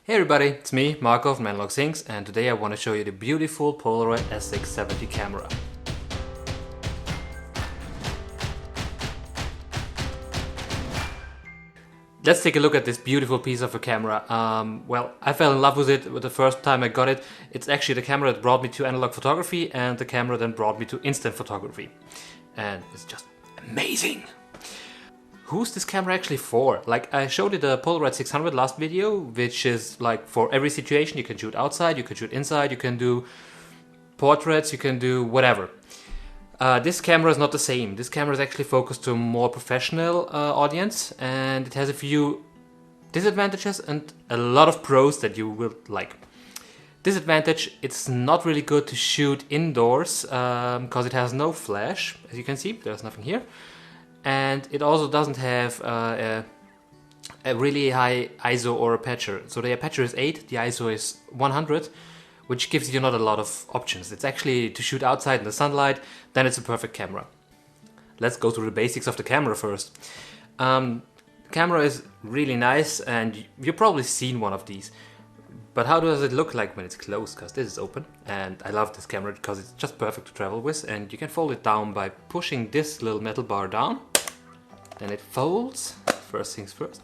Hey everybody, it's me, Marco from Analog Things, and today I want to show you the beautiful Polaroid SX-70 camera. Let's take a look at this beautiful piece of a camera. Well, I fell in love with it the first time I got it. It's actually the camera that brought me to analog photography and the camera that brought me to instant photography. And it's just amazing! Who's this camera actually for? Like, I showed you the Polaroid 600 last video, which is like for every situation. You can shoot outside, you can shoot inside, you can do portraits, you can do whatever. This camera is not the same. This camera is actually focused to a more professional audience, and it has a few disadvantages and a lot of pros that you will like. Disadvantage, it's not really good to shoot indoors because it has no flash. As you can see, there's nothing here. And it also doesn't have a really high ISO or aperture. So the aperture is 8, the ISO is 100, which gives you not a lot of options. It's actually to shoot outside in the sunlight, then it's a perfect camera. Let's go through the basics of the camera first. The camera is really nice, and you've probably seen one of these. But how does it look like when it's closed? Because this is open, and I love this camera because it's just perfect to travel with, and you can fold it down by pushing this little metal bar down. Then it folds, first things first.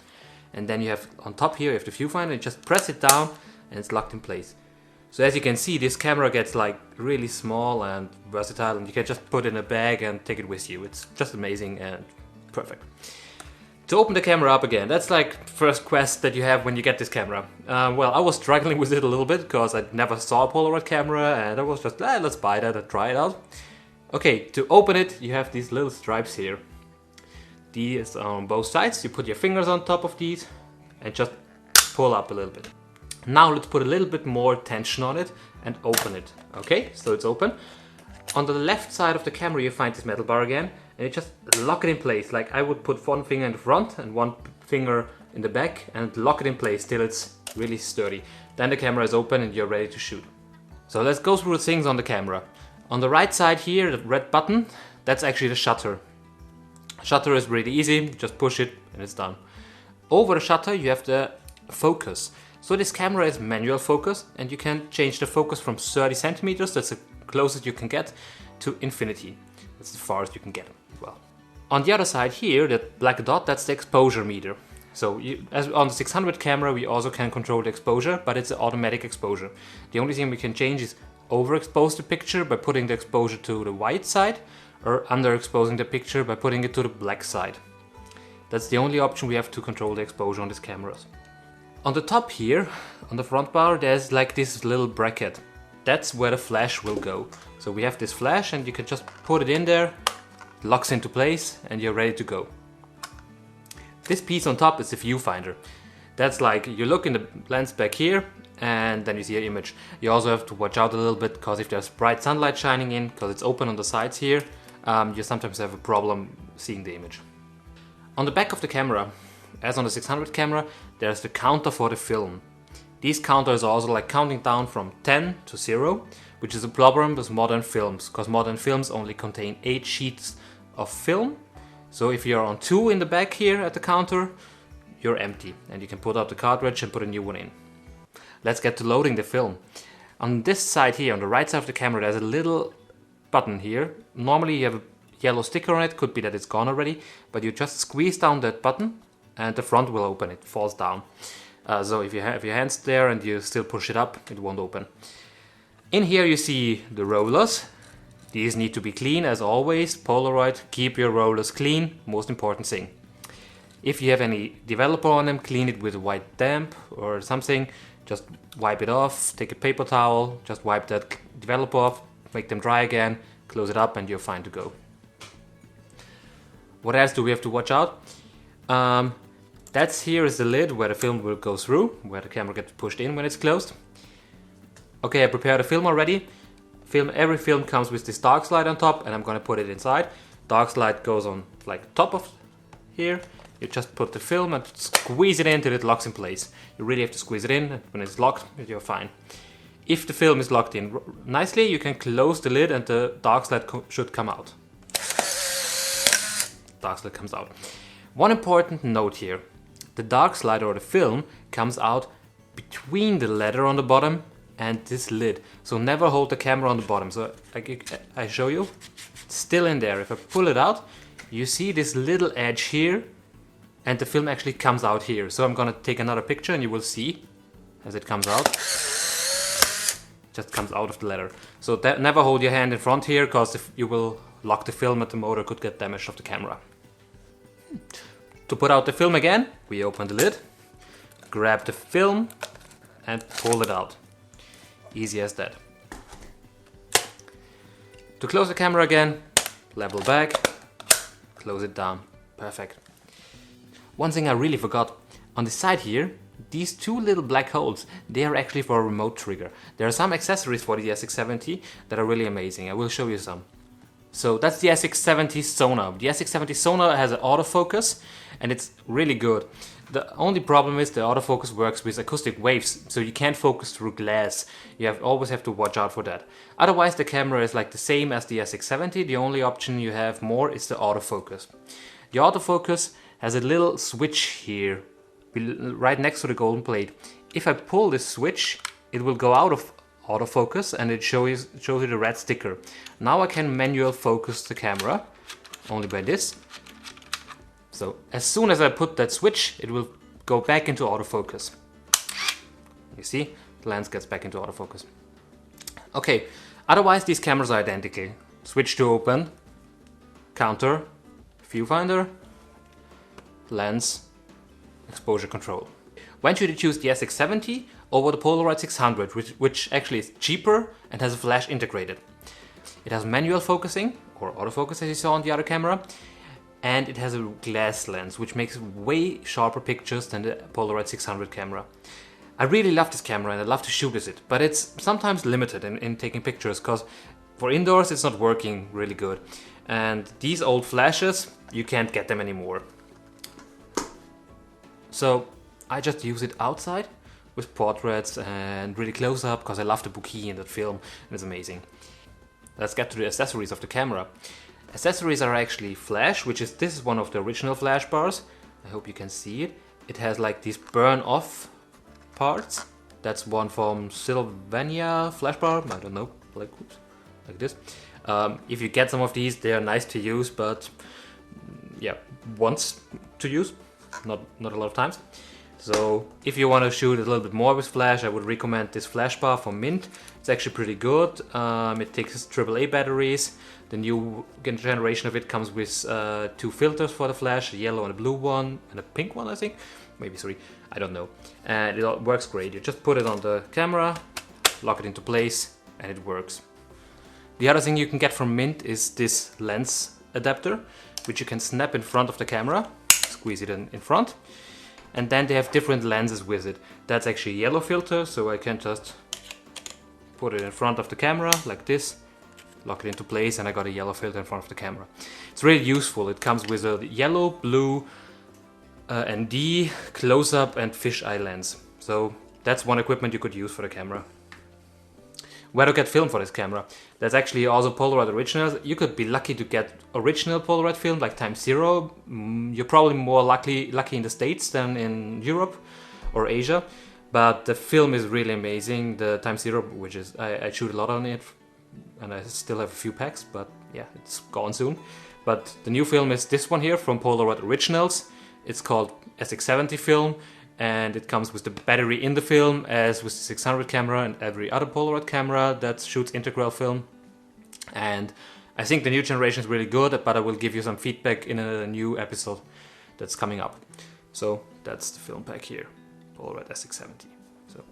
And then you have, on top here, you have the viewfinder, and just press it down, and it's locked in place. So as you can see, this camera gets like really small and versatile, and you can just put it in a bag and take it with you. It's just amazing and perfect. To open the camera up again, that's like first quest that you have when you get this camera. Well, I was struggling with it a little bit because I never saw a Polaroid camera, and I was just, let's buy that and try it out. Okay, to open it, you have these little stripes here. These are on both sides. You put your fingers on top of these and just pull up a little bit. Now let's put a little bit more tension on it and open it. Okay, so it's open. On the left side of the camera you find this metal bar again, and you just lock it in place. Like I would put one finger in the front and one finger in the back and lock it in place till it's really sturdy. Then the camera is open and you're ready to shoot. So let's go through the things on the camera. On the right side here, the red button, that's actually the shutter. Shutter is really easy, just push it and it's done. Over the shutter you have the focus. So this camera is manual focus, and you can change the focus from 30 centimeters, that's the closest you can get, to infinity. That's the farthest you can get as well. On the other side here, that black dot, that's the exposure meter. So as on the 600 camera we also can control the exposure, but it's an automatic exposure. The only thing we can change is overexpose the picture by putting the exposure to the white side, or underexposing the picture by putting it to the black side. That's the only option we have to control the exposure on these cameras. On the top here, on the front bar, there's like this little bracket. That's where the flash will go. So we have this flash and you can just put it in there, it locks into place, and you're ready to go. This piece on top is the viewfinder. That's like, you look in the lens back here and then you see an image. You also have to watch out a little bit because if there's bright sunlight shining in, because it's open on the sides here, you sometimes have a problem seeing the image. On the back of the camera, as on the 600 camera, there's the counter for the film. These counters are also like counting down from 10 to 0, which is a problem with modern films, because modern films only contain 8 sheets of film. So if you're on 2 in the back here at the counter, you're empty, and you can put out the cartridge and put a new one in. Let's get to loading the film. On this side here, on the right side of the camera, there's a little button here. Normally you have a yellow sticker on it, could be that it's gone already, but you just squeeze down that button and the front will open, it falls down. So if you have your hands there and you still push it up, it won't open. In here you see the rollers. These need to be clean as always. Polaroid, keep your rollers clean, most important thing. If you have any developer on them, clean it with white damp or something. Just wipe it off, take a paper towel, just wipe that developer off, make them dry again, close it up and you're fine to go. What else do we have to watch out? That's here is the lid where the film will go through, where the camera gets pushed in when it's closed. Okay, I prepared a film already. Every film comes with this dark slide on top, and I'm gonna put it inside. Dark slide goes on like top of here. You just put the film and squeeze it in till it locks in place. You really have to squeeze it in. When it's locked, you're fine. If the film is locked in nicely, you can close the lid and the dark slide should come out. Dark slide comes out. One important note here. The dark slide or the film comes out between the leather on the bottom and this lid. So never hold the camera on the bottom. So I show you, it's still in there. If I pull it out, you see this little edge here, and the film actually comes out here. So I'm gonna take another picture and you will see as it comes out. Just comes out of the leather. So never hold your hand in front here, because if you will lock the film and the motor could get damaged of the camera. To put out the film again, we open the lid, grab the film and pull it out. Easy as that. To close the camera again, level back, close it down. Perfect. One thing I really forgot, on the side here, these two little black holes, they are actually for a remote trigger. There are some accessories for the SX-70 that are really amazing. I will show you some. So that's the SX-70 Sonar. The SX-70 Sonar has an autofocus and it's really good. The only problem is the autofocus works with acoustic waves, so you can't focus through glass. You always have to watch out for that. Otherwise the camera is like the same as the SX-70. The only option you have more is the autofocus. The autofocus has a little switch here, right next to the golden plate. If I pull this switch, it will go out of autofocus and it shows you the red sticker. Now I can manual focus the camera only by this. So as soon as I put that switch, it will go back into autofocus. You see, the lens gets back into autofocus. Okay, otherwise these cameras are identical. Switch to open, counter, viewfinder, lens, exposure control. When should you choose the SX-70 over the Polaroid 600, which actually is cheaper and has a flash integrated? It has manual focusing, or autofocus as you saw on the other camera, and it has a glass lens, which makes way sharper pictures than the Polaroid 600 camera. I really love this camera and I love to shoot with it, but it's sometimes limited in taking pictures, because for indoors it's not working really good. And these old flashes, you can't get them anymore. So I just use it outside with portraits and really close up, because I love the bokeh in that film and it's amazing. Let's get to the accessories of the camera. Accessories are actually flash, this is one of the original flash bars. I hope you can see it. It has like these burn off parts. That's one from Sylvania flash bar, I don't know, like this. If you get some of these, they are nice to use, but yeah, once to use, not a lot of times. So if you want to shoot a little bit more with flash, I would recommend this flash bar from Mint. It's actually pretty good. It takes AAA batteries. The new generation of it comes with two filters for the flash, a yellow and a blue one, and a pink one, I think. Maybe three, I don't know. And it all works great. You just put it on the camera, lock it into place, and it works. The other thing you can get from Mint is this lens adapter, which you can snap in front of the camera, squeeze it in front. And then they have different lenses with it. That's actually a yellow filter, so I can just put it in front of the camera like this, lock it into place, and I got a yellow filter in front of the camera. It's really useful. It comes with a yellow, blue, ND, close-up and fisheye lens. So that's one equipment you could use for the camera. Where to get film for this camera? There's actually also Polaroid originals. You could be lucky to get original Polaroid film like X0. You're probably more lucky in the States than in Europe or Asia. But the film is really amazing. The X0, which is, I shoot a lot on it and I still have a few packs, but yeah, it's gone soon. But the new film is this one here from Polaroid Originals. It's called SX-70 film. And it comes with the battery in the film, as with the 600 camera and every other Polaroid camera that shoots integral film. And I think the new generation is really good, but I will give you some feedback in a new episode that's coming up. So that's the film pack here, Polaroid SX-70. So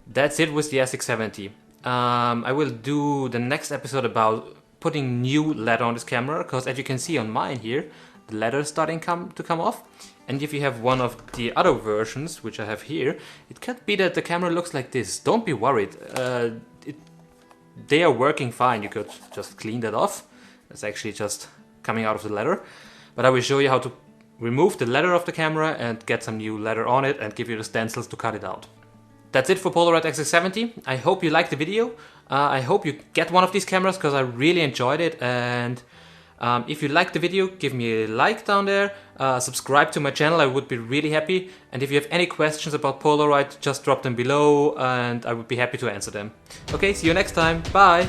that's it with the SX-70. I will do the next episode about putting new leather on this camera, because as you can see on mine here, the leather is starting to come off. And if you have one of the other versions, which I have here, it could be that the camera looks like this. Don't be worried. They are working fine. You could just clean that off. It's actually just coming out of the leather. But I will show you how to remove the leather of the camera and get some new leather on it and give you the stencils to cut it out. That's it for Polaroid SX-70. I hope you liked the video. I hope you get one of these cameras, because I really enjoyed it, and If you liked the video, give me a like down there, subscribe to my channel, I would be really happy. And if you have any questions about Polaroid, just drop them below and I would be happy to answer them. Okay, see you next time, bye!